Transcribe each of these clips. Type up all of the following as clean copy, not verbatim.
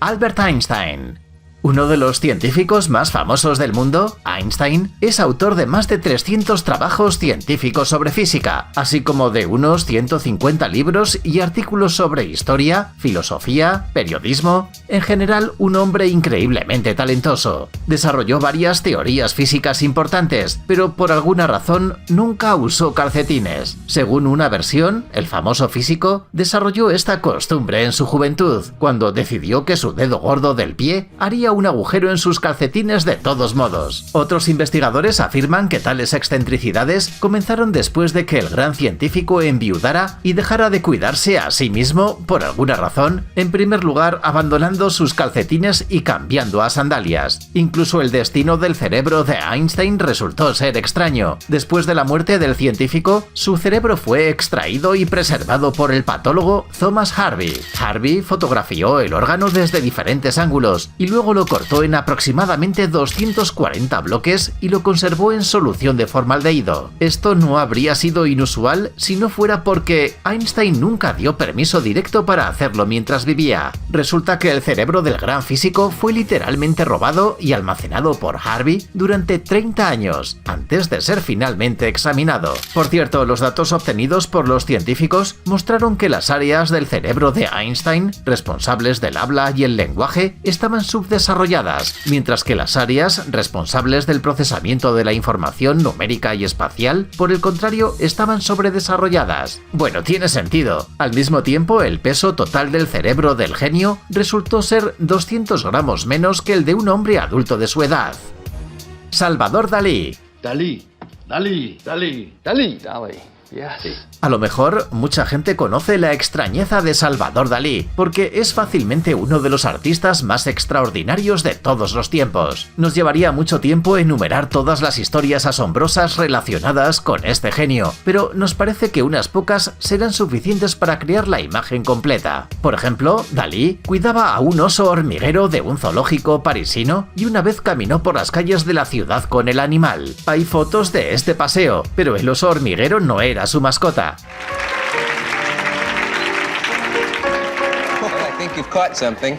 Albert Einstein. Uno de los científicos más famosos del mundo, Einstein, es autor de más de 300 trabajos científicos sobre física, así como de unos 150 libros y artículos sobre historia, filosofía, periodismo. En general, un hombre increíblemente talentoso. Desarrolló varias teorías físicas importantes, pero por alguna razón nunca usó calcetines. Según una versión, el famoso físico desarrolló esta costumbre en su juventud, cuando decidió que su dedo gordo del pie haría un agujero en sus calcetines de todos modos. Otros investigadores afirman que tales excentricidades comenzaron después de que el gran científico enviudara y dejara de cuidarse a sí mismo por alguna razón, en primer lugar abandonando sus calcetines y cambiando a sandalias. Incluso el destino del cerebro de Einstein resultó ser extraño. Después de la muerte del científico, su cerebro fue extraído y preservado por el patólogo Thomas Harvey. Harvey fotografió el órgano desde diferentes ángulos y luego lo cortó en aproximadamente 240 bloques y lo conservó en solución de formaldehído. Esto no habría sido inusual si no fuera porque Einstein nunca dio permiso directo para hacerlo mientras vivía. Resulta que el cerebro del gran físico fue literalmente robado y almacenado por Harvey durante 30 años, antes de ser finalmente examinado. Por cierto, los datos obtenidos por los científicos mostraron que las áreas del cerebro de Einstein, responsables del habla y el lenguaje, estaban subdesarrolladas, mientras que las áreas responsables del procesamiento de la información numérica y espacial, por el contrario, estaban sobredesarrolladas. Bueno, tiene sentido. Al mismo tiempo, el peso total del cerebro del genio resultó ser 200 gramos menos que el de un hombre adulto de su edad. Salvador Dalí. Dalí. Yes. A lo mejor mucha gente conoce la extrañeza de Salvador Dalí, porque es fácilmente uno de los artistas más extraordinarios de todos los tiempos. Nos llevaría mucho tiempo enumerar todas las historias asombrosas relacionadas con este genio, pero nos parece que unas pocas serán suficientes para crear la imagen completa. Por ejemplo, Dalí cuidaba a un oso hormiguero de un zoológico parisino y una vez caminó por las calles de la ciudad con el animal. Hay fotos de este paseo, pero el oso hormiguero no era su mascota. I think you've caught something.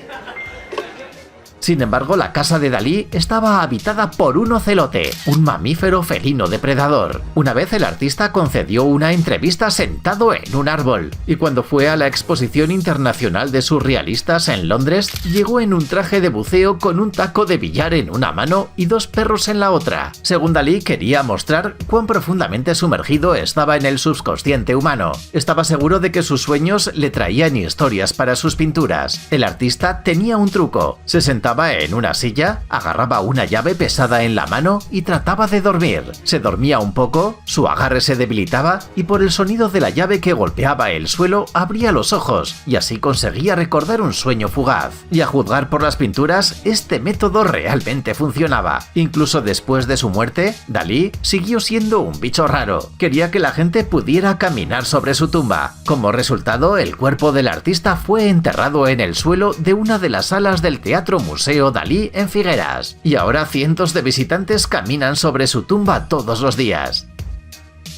Sin embargo, la casa de Dalí estaba habitada por un ocelote, un mamífero felino depredador. Una vez el artista concedió una entrevista sentado en un árbol, y cuando fue a la Exposición Internacional de Surrealistas en Londres, llegó en un traje de buceo con un taco de billar en una mano y dos perros en la otra. Según Dalí, quería mostrar cuán profundamente sumergido estaba en el subconsciente humano. Estaba seguro de que sus sueños le traían historias para sus pinturas. El artista tenía un truco. Se sentaba en una silla, agarraba una llave pesada en la mano y trataba de dormir. Se dormía un poco, su agarre se debilitaba y por el sonido de la llave que golpeaba el suelo abría los ojos y así conseguía recordar un sueño fugaz. Y a juzgar por las pinturas, este método realmente funcionaba. Incluso después de su muerte, Dalí siguió siendo un bicho raro. Quería que la gente pudiera caminar sobre su tumba. Como resultado, el cuerpo del artista fue enterrado en el suelo de una de las salas del Teatro Museo Dalí en Figueras, y ahora cientos de visitantes caminan sobre su tumba todos los días.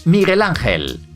Miguel Ángel.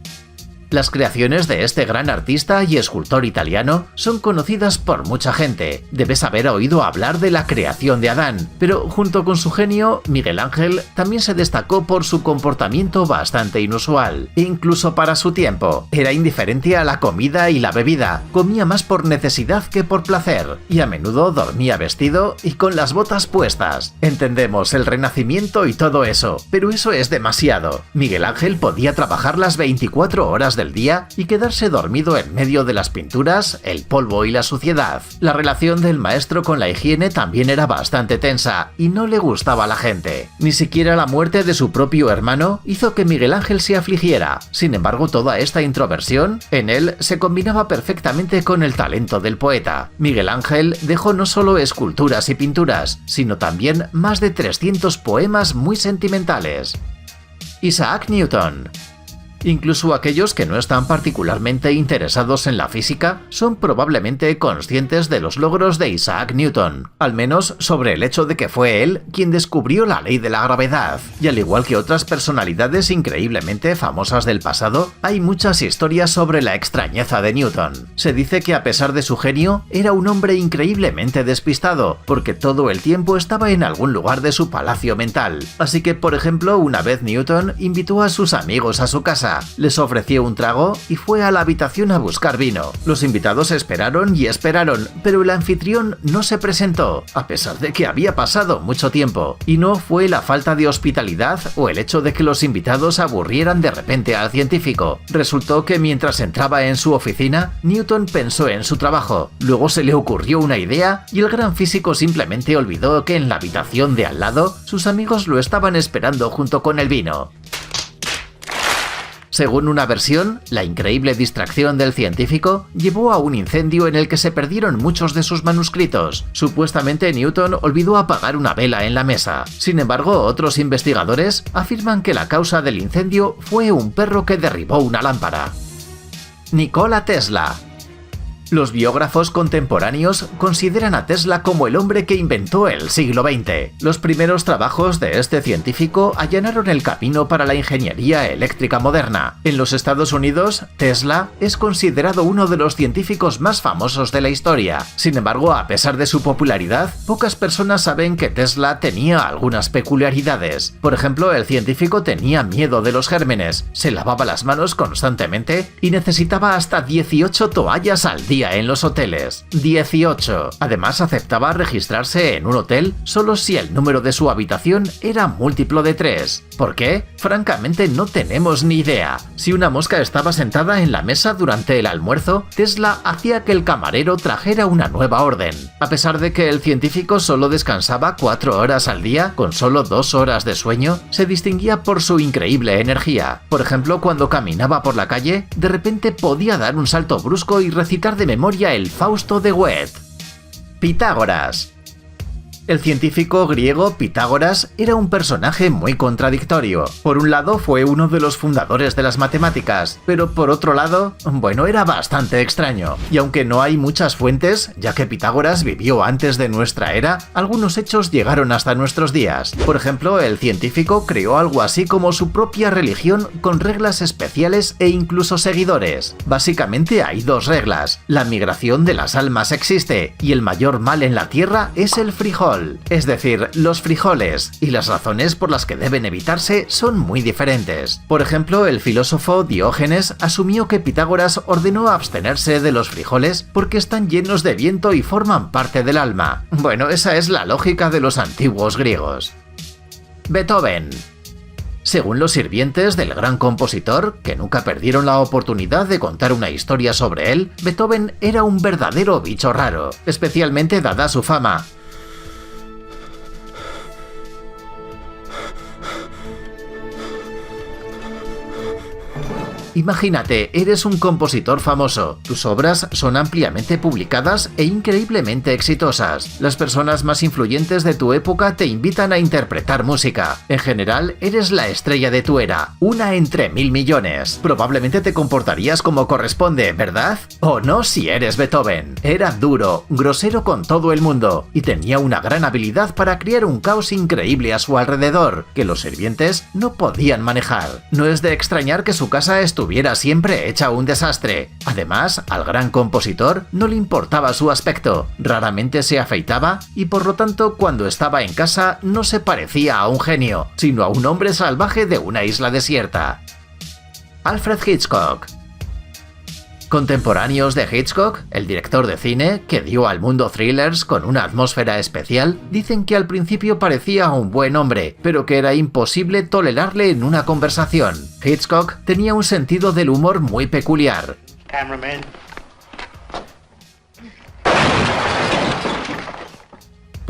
Las creaciones de este gran artista y escultor italiano son conocidas por mucha gente. Debes haber oído hablar de la creación de Adán, pero junto con su genio, Miguel Ángel también se destacó por su comportamiento bastante inusual. Incluso para su tiempo, era indiferente a la comida y la bebida, comía más por necesidad que por placer, y a menudo dormía vestido y con las botas puestas. Entendemos el Renacimiento y todo eso, pero eso es demasiado. Miguel Ángel podía trabajar las 24 horas del día y quedarse dormido en medio de las pinturas, el polvo y la suciedad. La relación del maestro con la higiene también era bastante tensa y no le gustaba a la gente. Ni siquiera la muerte de su propio hermano hizo que Miguel Ángel se afligiera. Sin embargo, toda esta introversión en él se combinaba perfectamente con el talento del poeta. Miguel Ángel dejó no solo esculturas y pinturas, sino también más de 300 poemas muy sentimentales. Isaac Newton. Incluso aquellos que no están particularmente interesados en la física son probablemente conscientes de los logros de Isaac Newton, al menos sobre el hecho de que fue él quien descubrió la ley de la gravedad. Y al igual que otras personalidades increíblemente famosas del pasado, hay muchas historias sobre la extrañeza de Newton. Se dice que a pesar de su genio, era un hombre increíblemente despistado, porque todo el tiempo estaba en algún lugar de su palacio mental. Así que, por ejemplo, una vez Newton invitó a sus amigos a su casa, les ofreció un trago y fue a la habitación a buscar vino. Los invitados esperaron y esperaron, pero el anfitrión no se presentó, a pesar de que había pasado mucho tiempo. Y no fue la falta de hospitalidad o el hecho de que los invitados aburrieran de repente al científico. Resultó que mientras entraba en su oficina, Newton pensó en su trabajo. Luego se le ocurrió una idea y el gran físico simplemente olvidó que en la habitación de al lado sus amigos lo estaban esperando junto con el vino. Según una versión, la increíble distracción del científico llevó a un incendio en el que se perdieron muchos de sus manuscritos. Supuestamente Newton olvidó apagar una vela en la mesa. Sin embargo, otros investigadores afirman que la causa del incendio fue un perro que derribó una lámpara. Nikola Tesla. Los biógrafos contemporáneos consideran a Tesla como el hombre que inventó el siglo XX. Los primeros trabajos de este científico allanaron el camino para la ingeniería eléctrica moderna. En los Estados Unidos, Tesla es considerado uno de los científicos más famosos de la historia. Sin embargo, a pesar de su popularidad, pocas personas saben que Tesla tenía algunas peculiaridades. Por ejemplo, el científico tenía miedo de los gérmenes, se lavaba las manos constantemente y necesitaba hasta 18 toallas al día en los hoteles. 18. Además, aceptaba registrarse en un hotel solo si el número de su habitación era múltiplo de 3. ¿Por qué? Francamente no tenemos ni idea. Si una mosca estaba sentada en la mesa durante el almuerzo, Tesla hacía que el camarero trajera una nueva orden. A pesar de que el científico solo descansaba 4 horas al día, con solo 2 horas de sueño, se distinguía por su increíble energía. Por ejemplo, cuando caminaba por la calle, de repente podía dar un salto brusco y recitar de memoria el Fausto de Goethe. Pitágoras. El científico griego Pitágoras era un personaje muy contradictorio. Por un lado fue uno de los fundadores de las matemáticas, pero por otro lado, bueno, era bastante extraño. Y aunque no hay muchas fuentes, ya que Pitágoras vivió antes de nuestra era, algunos hechos llegaron hasta nuestros días. Por ejemplo, el científico creó algo así como su propia religión con reglas especiales e incluso seguidores. Básicamente hay 2 reglas. La migración de las almas existe, y el mayor mal en la tierra es el frijol. Es decir, los frijoles, y las razones por las que deben evitarse son muy diferentes. Por ejemplo, el filósofo Diógenes asumió que Pitágoras ordenó abstenerse de los frijoles porque están llenos de viento y forman parte del alma. Bueno, esa es la lógica de los antiguos griegos. Beethoven. Según los sirvientes del gran compositor, que nunca perdieron la oportunidad de contar una historia sobre él, Beethoven era un verdadero bicho raro, especialmente dada su fama. Imagínate, eres un compositor famoso, tus obras son ampliamente publicadas e increíblemente exitosas. Las personas más influyentes de tu época te invitan a interpretar música. En general, eres la estrella de tu era, una entre 1000 millones. Probablemente te comportarías como corresponde, ¿verdad? ¿O no si eres Beethoven? Era duro, grosero con todo el mundo y tenía una gran habilidad para crear un caos increíble a su alrededor, que los sirvientes no podían manejar. No es de extrañar que su casa estuviera siempre hecha un desastre. Además, al gran compositor no le importaba su aspecto, raramente se afeitaba y por lo tanto cuando estaba en casa no se parecía a un genio, sino a un hombre salvaje de una isla desierta. Alfred Hitchcock. Contemporáneos de Hitchcock, el director de cine, que dio al mundo thrillers con una atmósfera especial, dicen que al principio parecía un buen hombre, pero que era imposible tolerarle en una conversación. Hitchcock tenía un sentido del humor muy peculiar.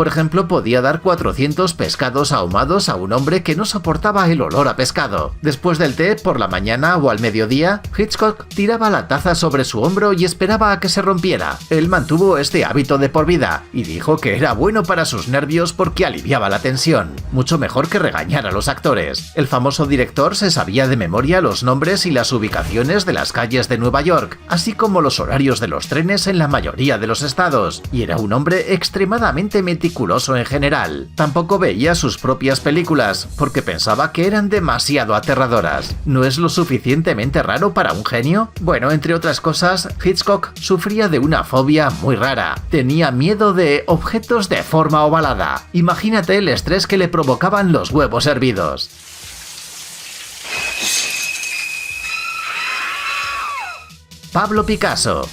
Por ejemplo, podía dar 400 pescados ahumados a un hombre que no soportaba el olor a pescado. Después del té, por la mañana o al mediodía, Hitchcock tiraba la taza sobre su hombro y esperaba a que se rompiera. Él mantuvo este hábito de por vida y dijo que era bueno para sus nervios porque aliviaba la tensión. Mucho mejor que regañar a los actores. El famoso director se sabía de memoria los nombres y las ubicaciones de las calles de Nueva York, así como los horarios de los trenes en la mayoría de los estados, y era un hombre extremadamente meticuloso en general. Tampoco veía sus propias películas, porque pensaba que eran demasiado aterradoras. ¿No es lo suficientemente raro para un genio? Bueno, entre otras cosas, Hitchcock sufría de una fobia muy rara. Tenía miedo de objetos de forma ovalada. Imagínate el estrés que le provocaban los huevos hervidos. Pablo Picasso.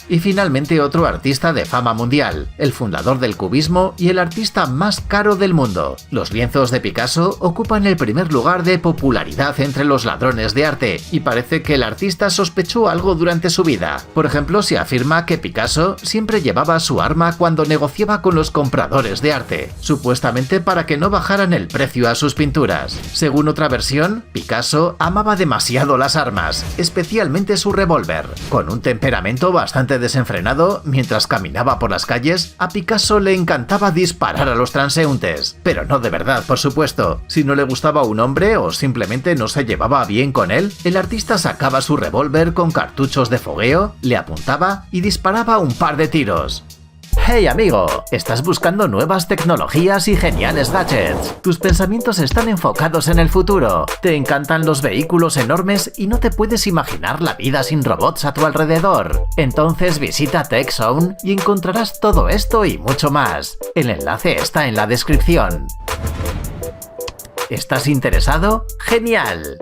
Y finalmente otro artista de fama mundial, el fundador del cubismo y el artista más caro del mundo. Los lienzos de Picasso ocupan el primer lugar de popularidad entre los ladrones de arte, y parece que el artista sospechó algo durante su vida. Por ejemplo, se afirma que Picasso siempre llevaba su arma cuando negociaba con los compradores de arte, supuestamente para que no bajaran el precio a sus pinturas. Según otra versión, Picasso amaba demasiado las armas, especialmente su revólver. Con un temperamento bastante desenfrenado, mientras caminaba por las calles, a Picasso le encantaba disparar a los transeúntes. Pero no de verdad, por supuesto. Si no le gustaba un hombre o simplemente no se llevaba bien con él, el artista sacaba su revólver con cartuchos de fogueo, le apuntaba y disparaba un par de tiros. ¡Hey amigo! ¿Estás buscando nuevas tecnologías y geniales gadgets? Tus pensamientos están enfocados en el futuro. Te encantan los vehículos enormes y no te puedes imaginar la vida sin robots a tu alrededor. Entonces visita TechZone y encontrarás todo esto y mucho más. El enlace está en la descripción. ¿Estás interesado? ¡Genial!